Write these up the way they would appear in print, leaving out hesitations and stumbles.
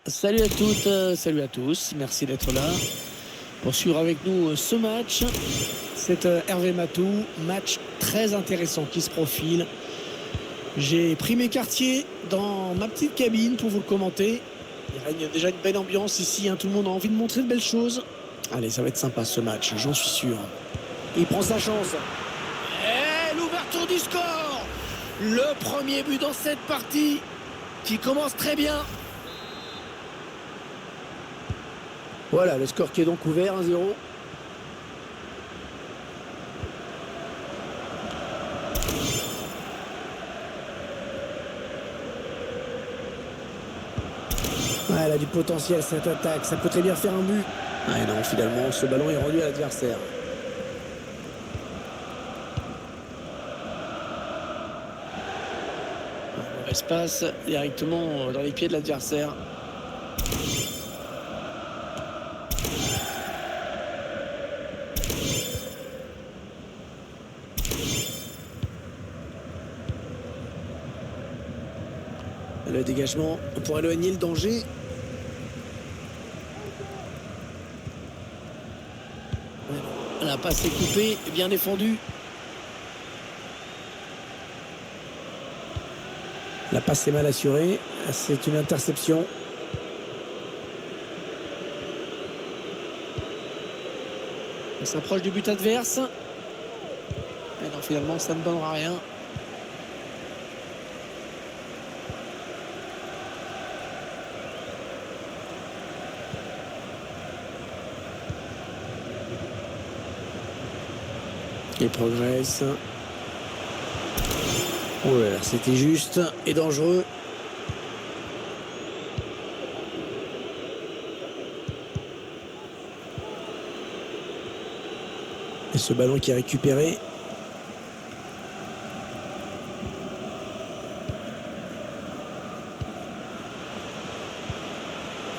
Salut à toutes, salut à tous, merci d'être là pour suivre avec nous ce match. C'est Hervé Matou, match très intéressant qui se profile. J'ai pris mes quartiers dans ma petite cabine pour vous le commenter. Il règne déjà une belle ambiance ici, hein, tout le monde a envie de montrer de belles choses. Allez, ça va être sympa ce match, j'en suis sûr. Il prend sa chance. Et l'ouverture du score. Le premier but dans cette partie qui commence très bien. Voilà, le score qui est donc ouvert, 1-0. Ouais, elle a du potentiel cette attaque, ça peut très bien faire un but. Ah non, finalement, ce ballon est rendu à l'adversaire. Mauvaise passe directement dans les pieds de l'adversaire. Le dégagement pour éloigner le danger. La passe est coupée, bien défendue. La passe est mal assurée, c'est une interception. On s'approche du but adverse. Et non, finalement, ça ne donnera rien. Il progresse. Oh là là, c'était juste et dangereux. Et ce ballon qui est récupéré.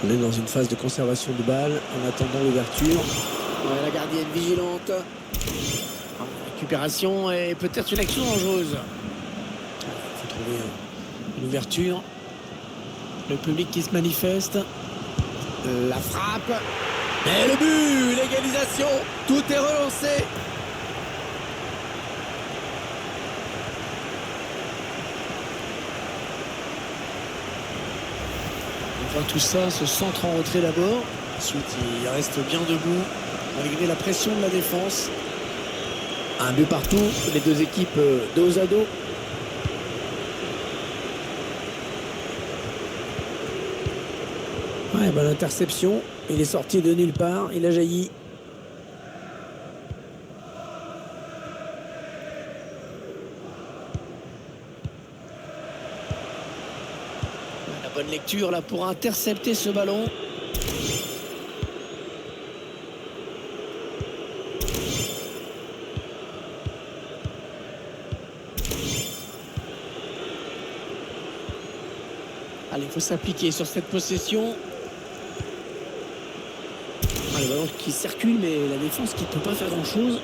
On est dans une phase de conservation de balle en attendant l'ouverture. Ouais, la gardienne vigilante. Récupération et peut-être une action dangereuse. Il faut trouver une ouverture. Le public qui se manifeste. La frappe. Et le but, l'égalisation. Tout est relancé. On voit tout ça, se centre en retrait d'abord. Ensuite, il reste bien debout, malgré la pression de la défense. Un but partout, les deux équipes dos à dos. Ouais, bonne interception. Il est sorti de nulle part, il a jailli. La bonne lecture là pour intercepter ce ballon. Allez, il faut s'appliquer sur cette possession. Ah, le ballon qui circule, mais la défense qui ne peut pas faire grand-chose.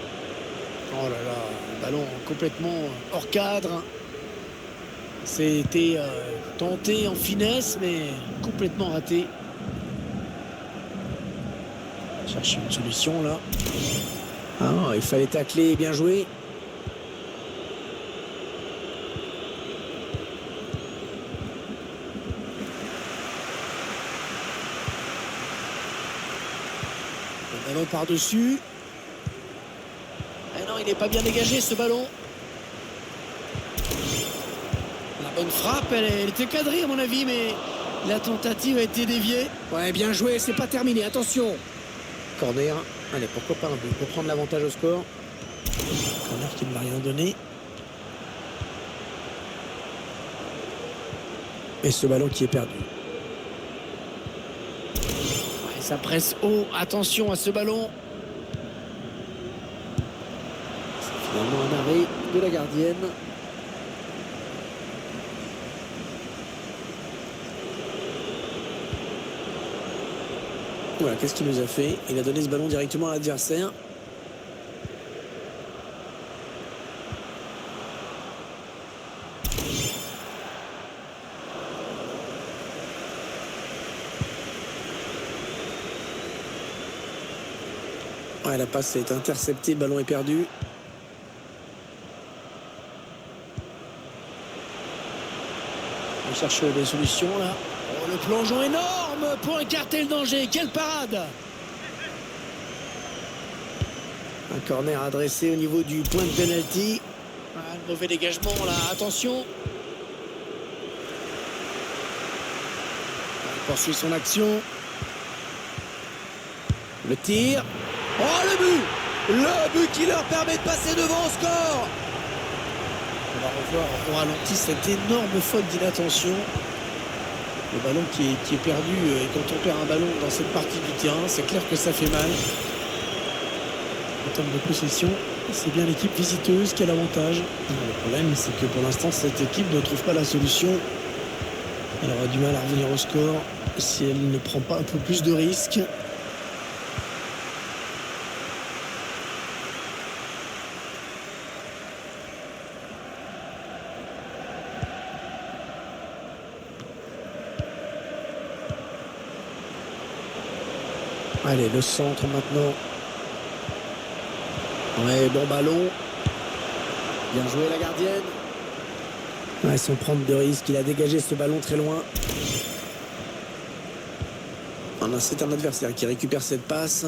Oh là là, le ballon complètement hors cadre. C'était tenté en finesse, mais complètement raté. Chercher une solution là. Ah, il fallait tacler, bien joué. Le ballon par-dessus. Eh non, il n'est pas bien dégagé ce ballon. La bonne frappe, elle était cadrée à mon avis, mais la tentative a été déviée. Ouais, bien joué, c'est pas terminé, attention. Corner, allez, pourquoi pas un but pour prendre l'avantage au score. Corner qui ne m'a rien donné. Et ce ballon qui est perdu. Ouais, ça presse haut, attention à ce ballon. C'est finalement un arrêt de la gardienne. Voilà, qu'est-ce qu'il nous a fait? Il a donné ce ballon directement à l'adversaire. Ouais, la passe est interceptée, ballon est perdu. On cherche des solutions là. Oh, le plongeon énorme pour écarter le danger. Quelle parade! Un corner adressé au niveau du point de penalty. Ah, le mauvais dégagement là, attention. Il poursuit son action. Le tir. Oh, le but! Le but qui leur permet de passer devant au score. On va revoir au ralenti cette énorme faute d'inattention. Le ballon qui est perdu, et quand on perd un ballon dans cette partie du terrain, c'est clair que ça fait mal. En termes de possession, c'est bien l'équipe visiteuse qui a l'avantage. Le problème, c'est que pour l'instant, cette équipe ne trouve pas la solution. Elle aura du mal à revenir au score si elle ne prend pas un peu plus de risques. Allez, le centre maintenant. Ouais, bon ballon. Bien joué la gardienne. Ouais, sans prendre de risque, il a dégagé ce ballon très loin. C'est un adversaire qui récupère cette passe.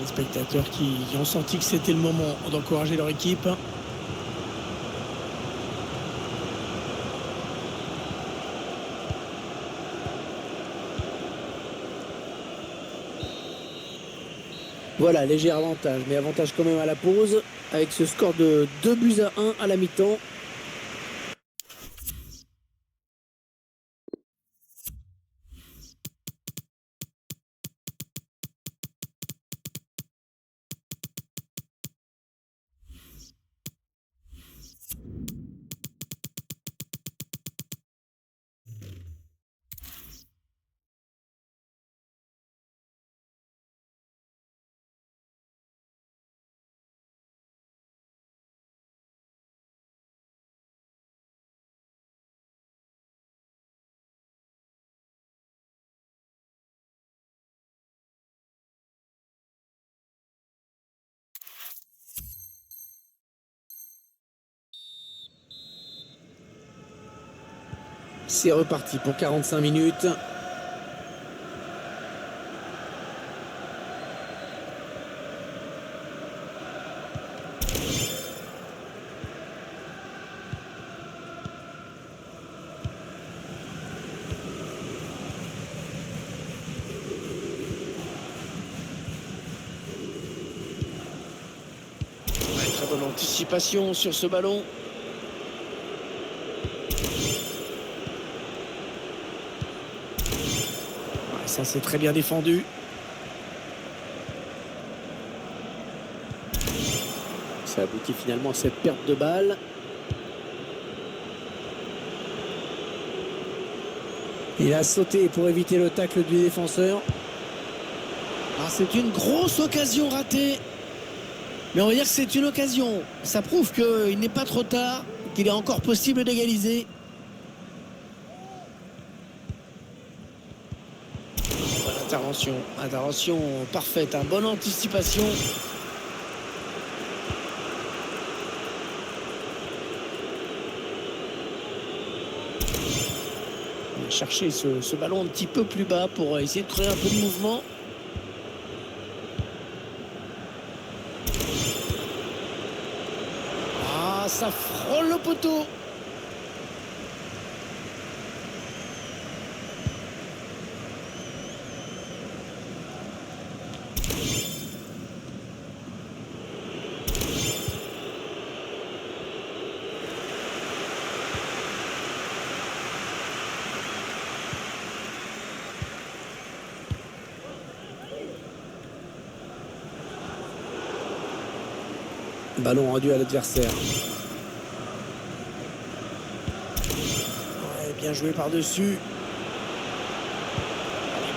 Les spectateurs qui ont senti que c'était le moment d'encourager leur équipe. Voilà, léger avantage, mais avantage quand même à la pause, avec ce score de 2-1 à la mi-temps. C'est reparti pour 45 minutes. Très bonne anticipation sur ce ballon. Ça, c'est très bien défendu. Ça aboutit finalement à cette perte de balle. Il a sauté pour éviter le tacle du défenseur. Ah, c'est une grosse occasion ratée. Mais on va dire que c'est une occasion. Ça prouve qu'il n'est pas trop tard, qu'il est encore possible d'égaliser. Intervention parfaite, bonne anticipation. On va chercher ce ballon un petit peu plus bas pour essayer de créer un peu de mouvement. Ah, ça frôle le poteau. Ballon rendu à l'adversaire. Ouais, bien joué par-dessus.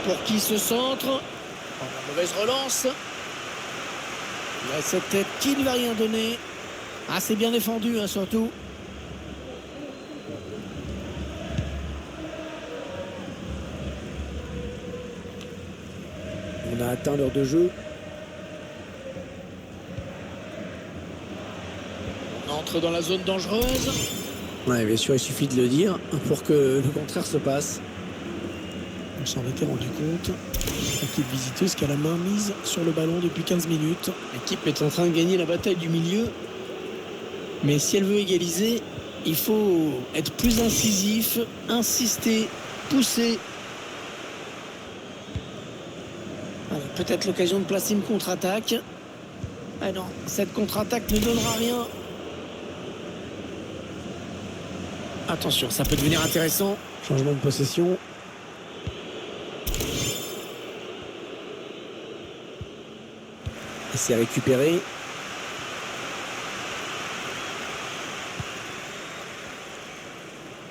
Pour qui ce centre? La mauvaise relance. Il reste cette tête qui ne va rien donner. Ah, c'est bien défendu, hein, surtout. a atteint l'heure de jeu. On entre dans la zone dangereuse. Ouais, bien sûr, il suffit de le dire pour que le contraire se passe. On s'en était rendu compte. L'équipe visiteuse qui a la main mise sur le ballon depuis 15 minutes. L'équipe est en train de gagner la bataille du milieu. Mais si elle veut égaliser, il faut être plus incisif, insister, pousser. Voilà, peut-être l'occasion de placer une contre-attaque. Ah non, cette contre-attaque ne donnera rien. Attention, ça peut devenir intéressant. Changement de possession. Et c'est récupéré.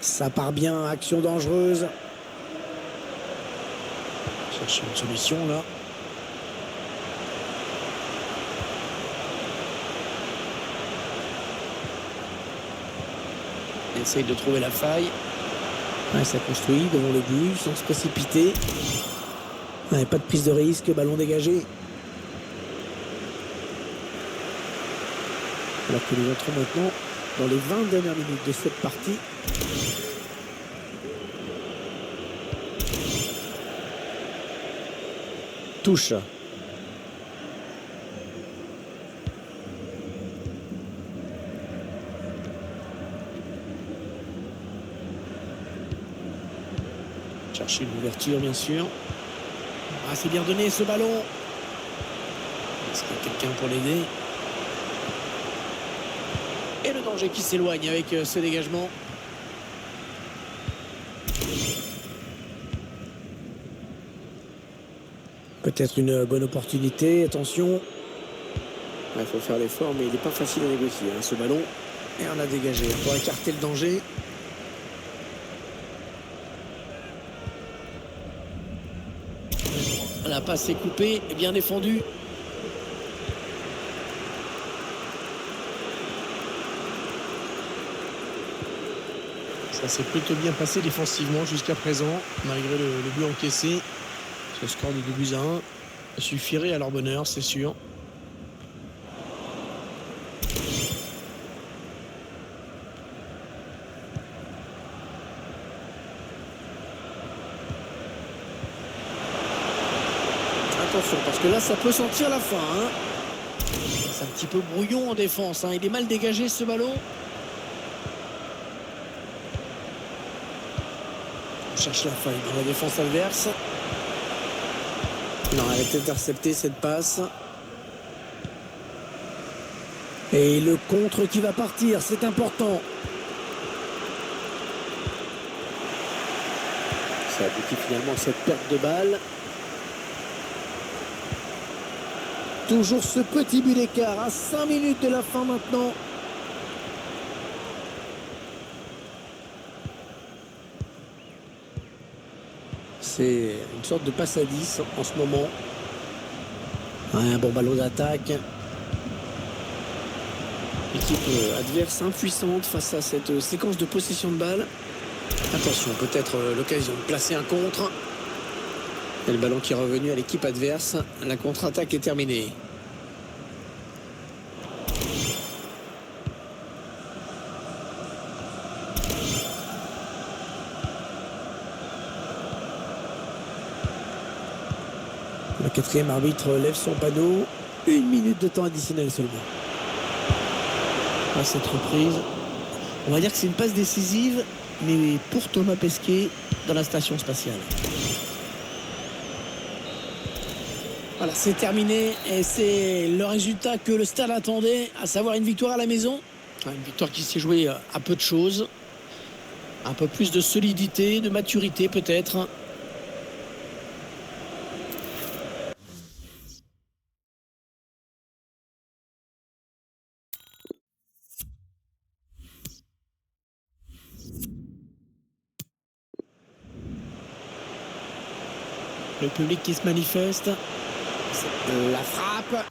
Ça part bien, action dangereuse. Chercher une solution là. Il essaye de trouver la faille. Ouais, ça construit devant le but sans se précipiter. Ouais, pas de prise de risque, ballon dégagé. Alors que nous entrons maintenant dans les 20 dernières minutes de cette partie. Touche. Chercher une ouverture, bien sûr. Ah, c'est bien donné ce ballon. Est-ce qu'il y a quelqu'un pour l'aider? Et le danger qui s'éloigne avec ce dégagement. Peut-être une bonne opportunité, attention. Il faut faire l'effort, mais il n'est pas facile à négocier, hein, ce ballon. Et on a dégagé pour écarter le danger. La passe est coupée et bien défendue. Ça s'est plutôt bien passé défensivement jusqu'à présent, malgré le but encaissé. Ce score de 2-1 suffirait à leur bonheur, c'est sûr. Attention, parce que là, ça peut sentir la fin. Hein. C'est un petit peu brouillon en défense. Hein. Il est mal dégagé, ce ballon. On cherche la faille dans la défense adverse. Non, elle est interceptée, cette passe. Et le contre qui va partir, c'est important. Ça aboutit finalement à cette perte de balle. Toujours ce petit but d'écart à 5 minutes de la fin maintenant. C'est une sorte de passe à 10 en ce moment. Ouais, un bon ballon d'attaque. Équipe adverse impuissante face à cette séquence de possession de balle. Attention, peut-être l'occasion de placer un contre. Et le ballon qui est revenu à l'équipe adverse. La contre-attaque est terminée. Le quatrième arbitre lève son panneau. 1 minute de temps additionnel seulement. À cette reprise, on va dire que c'est une passe décisive, mais pour Thomas Pesquet dans la station spatiale. Voilà, c'est terminé et c'est le résultat que le Stade attendait, à savoir une victoire à la maison. Une victoire qui s'est jouée à peu de choses. Un peu plus de solidité, de maturité peut-être. Le public qui se manifeste. La frappe.